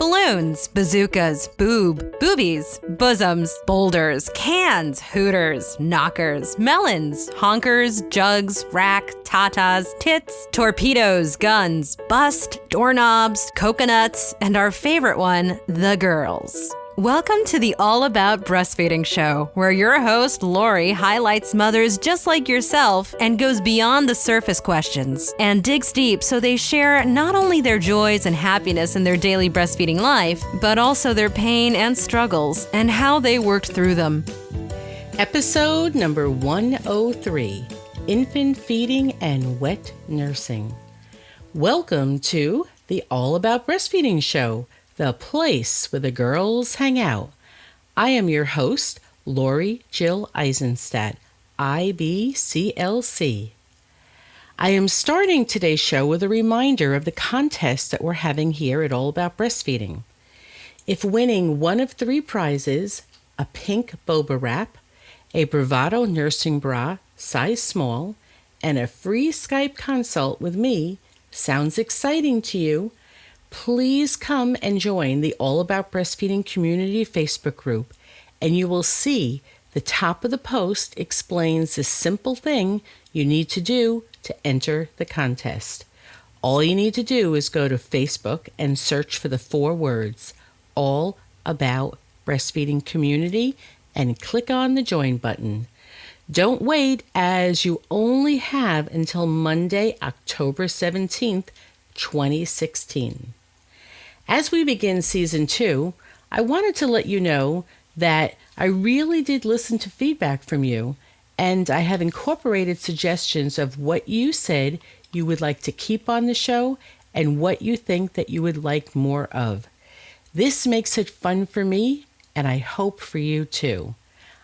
balloons, bazookas, boobies, bosoms, boulders, cans, hooters, knockers, melons, honkers, jugs, rack, tatas, tits, torpedoes, guns, bust, doorknobs, coconuts, and our favorite one, the girls. Welcome to the All About Breastfeeding show, where your host, Lori, highlights mothers just like yourself and goes beyond the surface questions and digs deep so they share not only their joys and happiness in their daily breastfeeding life, but also their pain and struggles and how they worked through them. Episode number 103, Infant Feeding and Wet Nursing. Welcome to the All About Breastfeeding show, the place where the girls hang out. I am your host, Lori Jill Eisenstadt, IBCLC. I am starting today's show with a reminder of the contest that we're having here at All About Breastfeeding. If winning one of 3 prizes, a pink boba wrap, a Bravado nursing bra, size small, and a free Skype consult with me sounds exciting to you, please come and join the All About Breastfeeding Community Facebook group, and you will see the top of the post explains the simple thing you need to do to enter the contest. All you need to do is go to Facebook and search for the 4 words, All About Breastfeeding Community, and click on the join button. Don't wait, as you only have until Monday, October 17th, 2016. As we begin Season 2, I wanted to let you know that I really did listen to feedback from you, and I have incorporated suggestions of what you said you would like to keep on the show and what you think that you would like more of. This makes it fun for me, and I hope for you too.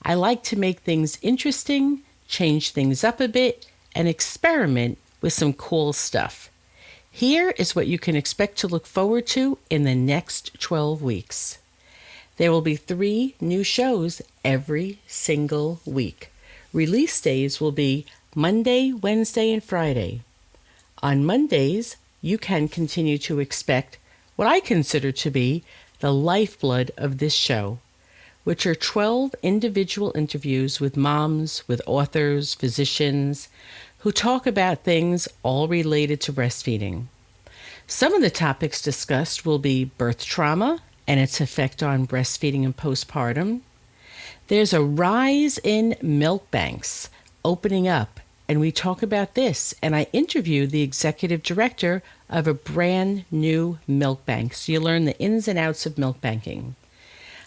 I like to make things interesting, change things up a bit, and experiment with some cool stuff. Here is what you can expect to look forward to in the next 12 weeks. There will be 3 new shows every single week. Release days will be Monday, Wednesday, and Friday. On Mondays, you can continue to expect what I consider to be the lifeblood of this show, which are 12 individual interviews with moms, with authors, physicians, who talk about things all related to breastfeeding. Some of the topics discussed will be birth trauma and its effect on breastfeeding and postpartum. There's a rise in milk banks opening up, and we talk about this, and I interview the executive director of a brand new milk bank, so you learn the ins and outs of milk banking.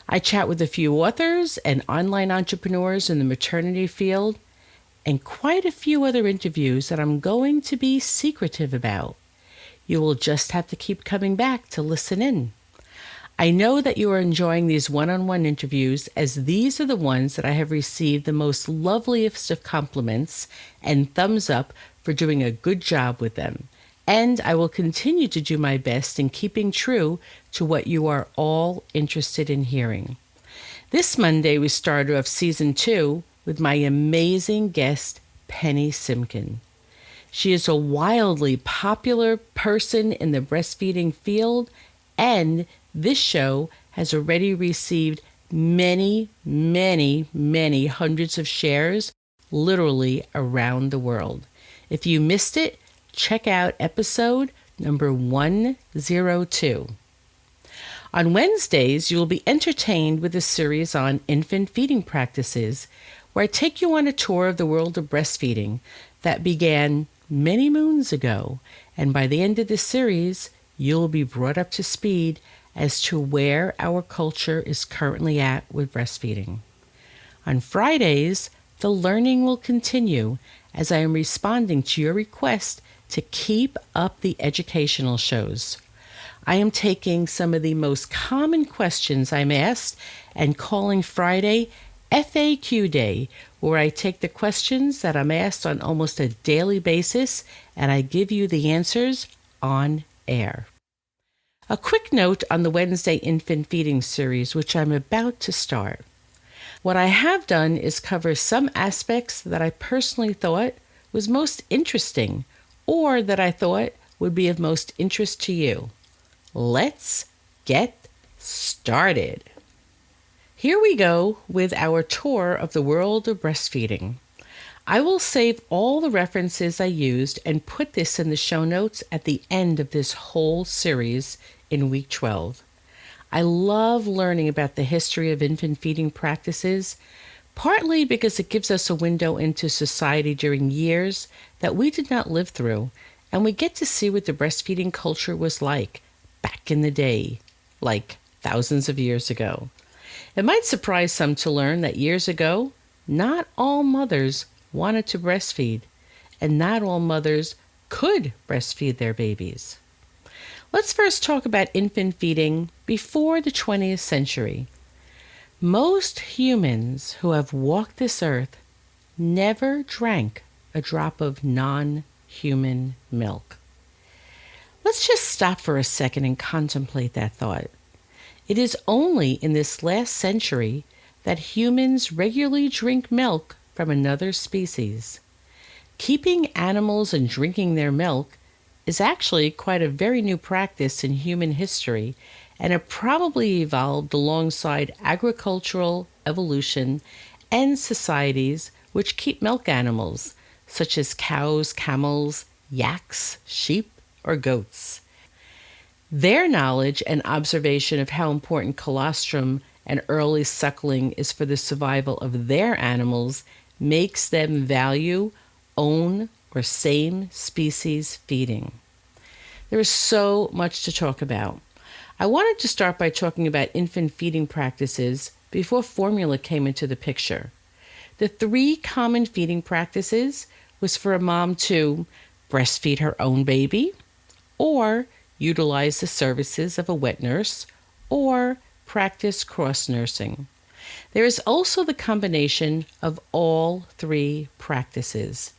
I chat with a few authors and online entrepreneurs in the maternity field, and quite a few other interviews that I'm going to be secretive about. You will just have to keep coming back to listen in. I know that you are enjoying these one-on-one interviews, as these are the ones that I have received the most loveliest of compliments and thumbs up for doing a good job with them. And I will continue to do my best in keeping true to what you are all interested in hearing. This Monday, we started off Season 2 with my amazing guest, Penny Simkin. She is a wildly popular person in the breastfeeding field, and this show has already received many, many, many hundreds of shares, literally around the world. If you missed it, check out episode number 102. On Wednesdays, you will be entertained with a series on infant feeding practices, where I take you on a tour of the world of breastfeeding that began many moons ago, and by the end of this series, you'll be brought up to speed as to where our culture is currently at with breastfeeding. On Fridays, the learning will continue as I am responding to your request to keep up the educational shows. I am taking some of the most common questions I'm asked and calling Friday FAQ Day, where I take the questions that I'm asked on almost a daily basis and I give you the answers on air. A quick note on the Wednesday infant feeding series, which I'm about to start. What I have done is cover some aspects that I personally thought was most interesting, or that I thought would be of most interest to you. Let's get started. Here we go with our tour of the world of breastfeeding. I will save all the references I used and put this in the show notes at the end of this whole series in week 12. I love learning about the history of infant feeding practices, partly because it gives us a window into society during years that we did not live through, and we get to see what the breastfeeding culture was like back in the day, like thousands of years ago. It might surprise some to learn that years ago, not all mothers wanted to breastfeed, and not all mothers could breastfeed their babies. Let's first talk about infant feeding before the 20th century. Most humans who have walked this earth never drank a drop of non-human milk. Let's just stop for a second and contemplate that thought. It is only in this last century that humans regularly drink milk from another species. Keeping animals and drinking their milk is actually quite a very new practice in human history, and it probably evolved alongside agricultural evolution and societies which keep milk animals, such as cows, camels, yaks, sheep, or goats. Their knowledge and observation of how important colostrum and early suckling is for the survival of their animals makes them value own or same species feeding. There is so much to talk about. I wanted to start by talking about infant feeding practices before formula came into the picture. The 3 common feeding practices was for a mom to breastfeed her own baby, or utilize the services of a wet nurse, or practice cross-nursing. There is also the combination of all 3 practices.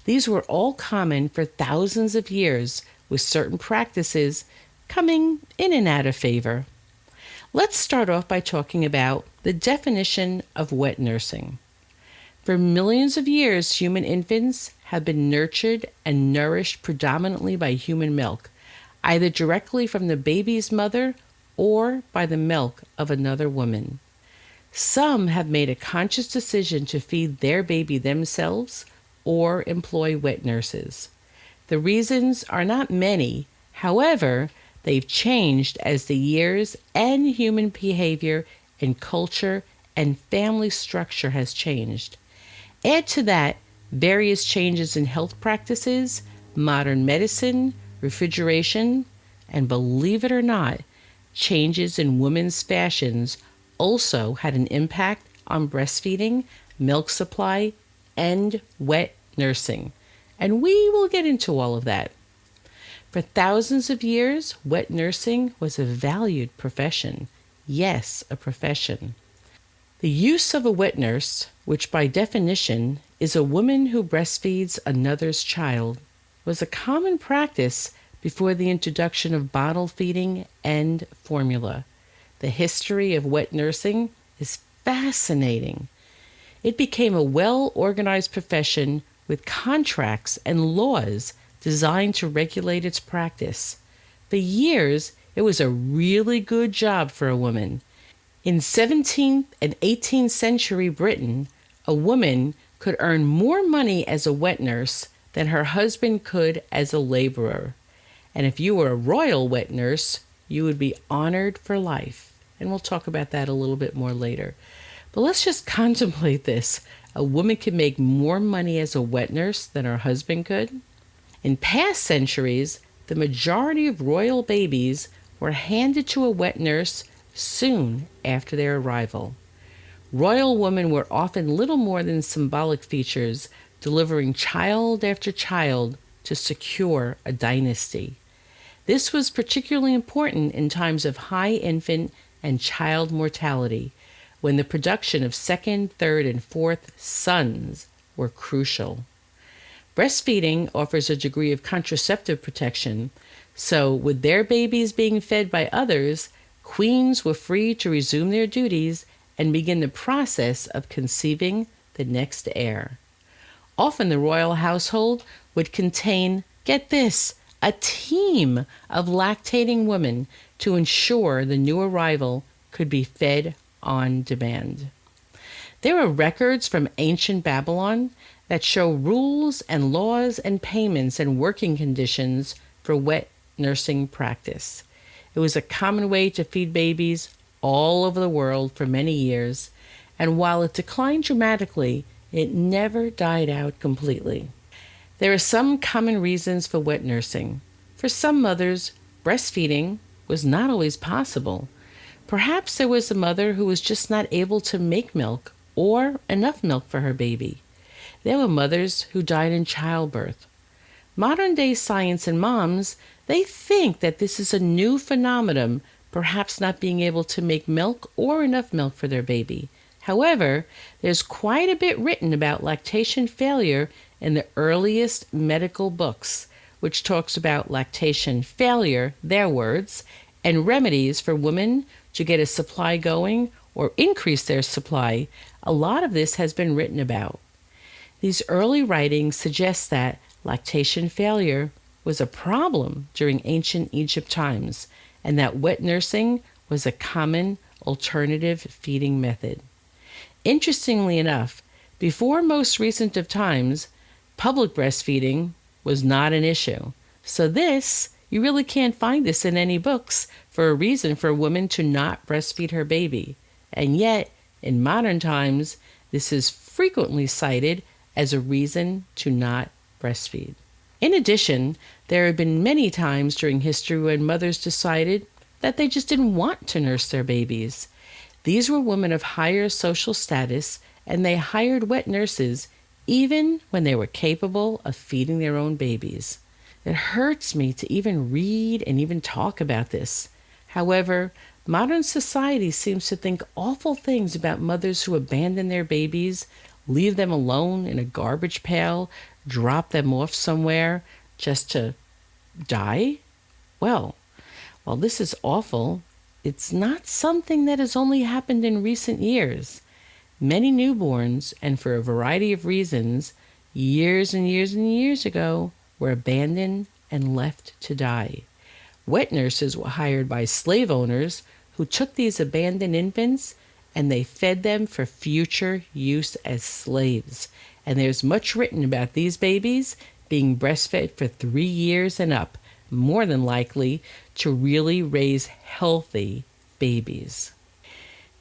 These were all common for thousands of years, with certain practices coming in and out of favor. Let's start off by talking about the definition of wet nursing. For millions of years, human infants have been nurtured and nourished predominantly by human milk, either directly from the baby's mother or by the milk of another woman. Some have made a conscious decision to feed their baby themselves or employ wet nurses. The reasons are not many, however, they've changed as the years and human behavior and culture and family structure has changed. Add to that various changes in health practices, modern medicine, refrigeration, and believe it or not, changes in women's fashions also had an impact on breastfeeding, milk supply, and wet nursing. And we will get into all of that. For thousands of years, wet nursing was a valued profession. Yes, a profession. The use of a wet nurse, which by definition is a woman who breastfeeds another's child, was a common practice before the introduction of bottle feeding and formula. The history of wet nursing is fascinating. It became a well-organized profession with contracts and laws designed to regulate its practice. For years, it was a really good job for a woman. In 17th and 18th century Britain, a woman could earn more money as a wet nurse than her husband could as a laborer. And if you were a royal wet nurse, you would be honored for life. And we'll talk about that a little bit more later. But let's just contemplate this. A woman could make more money as a wet nurse than her husband could. In past centuries, the majority of royal babies were handed to a wet nurse soon after their arrival. Royal women were often little more than symbolic features, delivering child after child to secure a dynasty. This was particularly important in times of high infant and child mortality, when the production of second, third, and fourth sons were crucial. Breastfeeding offers a degree of contraceptive protection, so with their babies being fed by others, queens were free to resume their duties and begin the process of conceiving the next heir. Often the royal household would contain, get this, a team of lactating women to ensure the new arrival could be fed on demand. There are records from ancient Babylon that show rules and laws and payments and working conditions for wet nursing practice. It was a common way to feed babies all over the world for many years, and while it declined dramatically, it never died out completely. There are some common reasons for wet nursing. For some mothers, breastfeeding was not always possible. Perhaps there was a mother who was just not able to make milk or enough milk for her baby. There were mothers who died in childbirth. Modern-day science and moms, they think that this is a new phenomenon, perhaps not being able to make milk or enough milk for their baby. However, there's quite a bit written about lactation failure in the earliest medical books, which talks about lactation failure, their words, and remedies for women to get a supply going or increase their supply. A lot of this has been written about. These early writings suggest that lactation failure was a problem during ancient Egypt times, and that wet nursing was a common alternative feeding method. Interestingly enough, before most recent of times, public breastfeeding was not an issue. So you really can't find this in any books for a reason for a woman to not breastfeed her baby. And yet, in modern times, this is frequently cited as a reason to not breastfeed. In addition, there have been many times during history when mothers decided that they just didn't want to nurse their babies. These were women of higher social status, and they hired wet nurses even when they were capable of feeding their own babies. It hurts me to even read and even talk about this. However, modern society seems to think awful things about mothers who abandon their babies, leave them alone in a garbage pail, drop them off somewhere just to die? Well, while this is awful, it's not something that has only happened in recent years. Many newborns, and for a variety of reasons, years and years and years ago, were abandoned and left to die. Wet nurses were hired by slave owners who took these abandoned infants and they fed them for future use as slaves. And there's much written about these babies being breastfed for 3 years and up, more than likely to really raise healthy babies.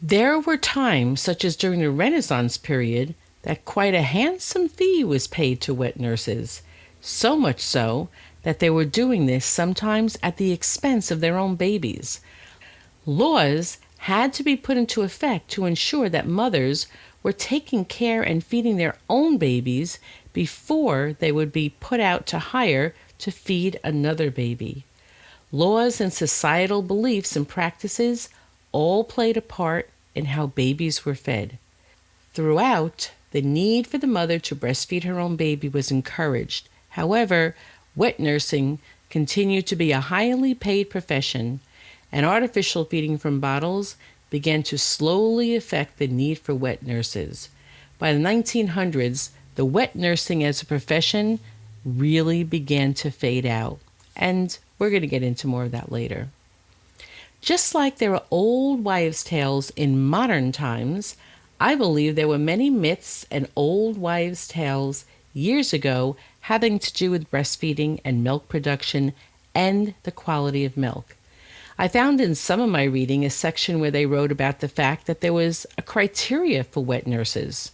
There were times, such as during the Renaissance period, that quite a handsome fee was paid to wet nurses, so much so that they were doing this sometimes at the expense of their own babies. Laws had to be put into effect to ensure that mothers were taking care and feeding their own babies before they would be put out to hire to feed another baby. Laws and societal beliefs and practices all played a part in how babies were fed. Throughout, the need for the mother to breastfeed her own baby was encouraged. However, wet nursing continued to be a highly paid profession, and artificial feeding from bottles began to slowly affect the need for wet nurses. By the 1900s, the wet nursing as a profession really began to fade out, and we're going to get into more of that later. Just like there are old wives' tales in modern times, I believe there were many myths and old wives' tales years ago having to do with breastfeeding and milk production and the quality of milk. I found in some of my reading a section where they wrote about the fact that there was a criteria for wet nurses.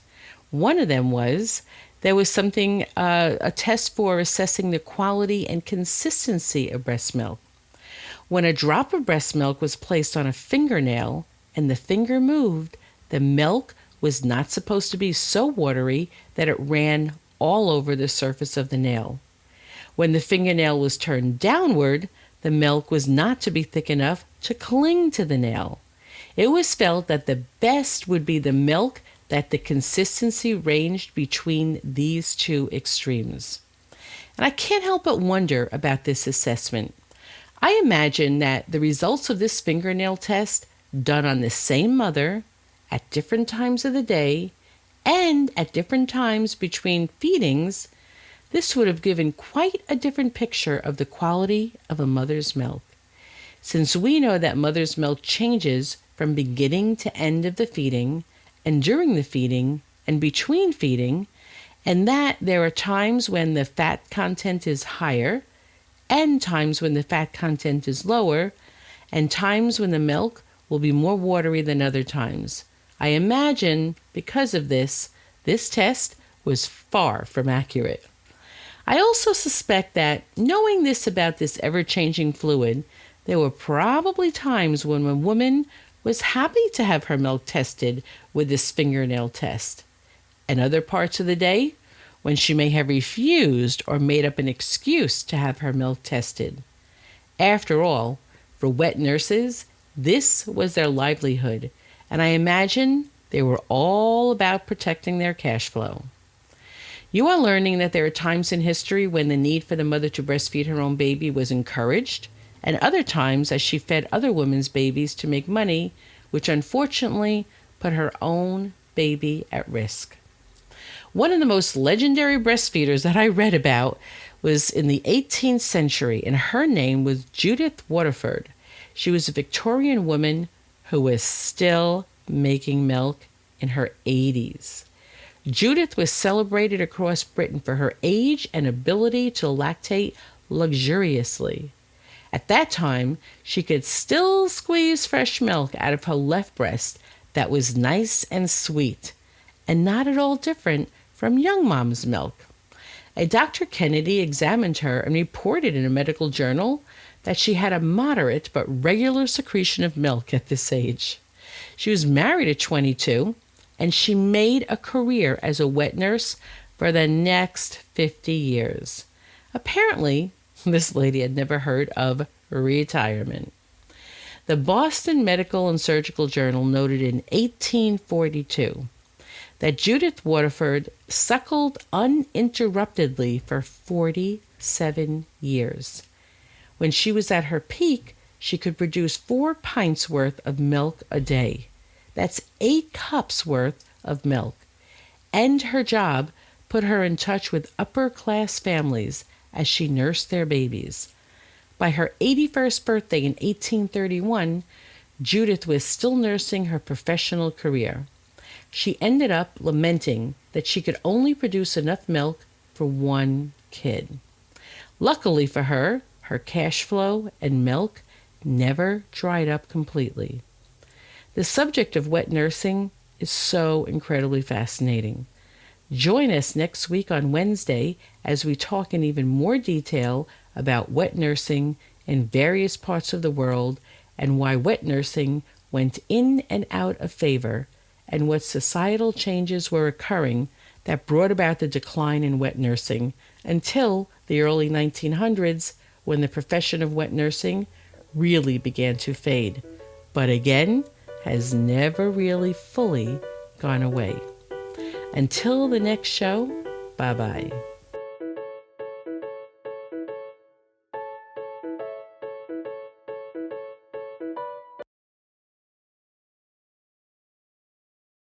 One of them was there was a test for assessing the quality and consistency of breast milk. When a drop of breast milk was placed on a fingernail and the finger moved, the milk was not supposed to be so watery that it ran all over the surface of the nail. When the fingernail was turned downward, the milk was not to be thick enough to cling to the nail. It was felt that the best would be the milk that the consistency ranged between these two extremes. And I can't help but wonder about this assessment. I imagine that the results of this fingernail test, done on the same mother at different times of the day and at different times between feedings, this would have given quite a different picture of the quality of a mother's milk. Since we know that mother's milk changes from beginning to end of the feeding, and during the feeding, and between feeding, and that there are times when the fat content is higher, and times when the fat content is lower, and times when the milk will be more watery than other times. I imagine, because of this test was far from accurate. I also suspect that, knowing this about this ever-changing fluid, there were probably times when a woman was happy to have her milk tested with this fingernail test, and other parts of the day when she may have refused or made up an excuse to have her milk tested. After all, for wet nurses, this was their livelihood, and I imagine they were all about protecting their cash flow. You are learning that there are times in history when the need for the mother to breastfeed her own baby was encouraged, and other times as she fed other women's babies to make money, which unfortunately put her own baby at risk. One of the most legendary breastfeeders that I read about was in the 18th century, and her name was Judith Waterford. She was a Victorian woman who was still making milk in her 80s. Judith was celebrated across Britain for her age and ability to lactate luxuriously. At that time, she could still squeeze fresh milk out of her left breast that was nice and sweet, and not at all different from young mom's milk. A Dr. Kennedy examined her and reported in a medical journal that she had a moderate but regular secretion of milk at this age. She was married at 22, and she made a career as a wet nurse for the next 50 years. Apparently, this lady had never heard of retirement. The Boston Medical and Surgical Journal noted in 1842 that Judith Waterford suckled uninterruptedly for 47 years. When she was at her peak, she could produce 4 pints worth of milk a day. That's 8 cups worth of milk. And her job put her in touch with upper-class families as she nursed their babies. By her 81st birthday in 1831, Judith was still nursing her professional career. She ended up lamenting that she could only produce enough milk for 1 kid. Luckily for her, her cash flow and milk never dried up completely. The subject of wet nursing is so incredibly fascinating. Join us next week on Wednesday as we talk in even more detail about wet nursing in various parts of the world and why wet nursing went in and out of favor and what societal changes were occurring that brought about the decline in wet nursing until the early 1900s when the profession of wet nursing really began to fade, but again has never really fully gone away. Until the next show, bye-bye.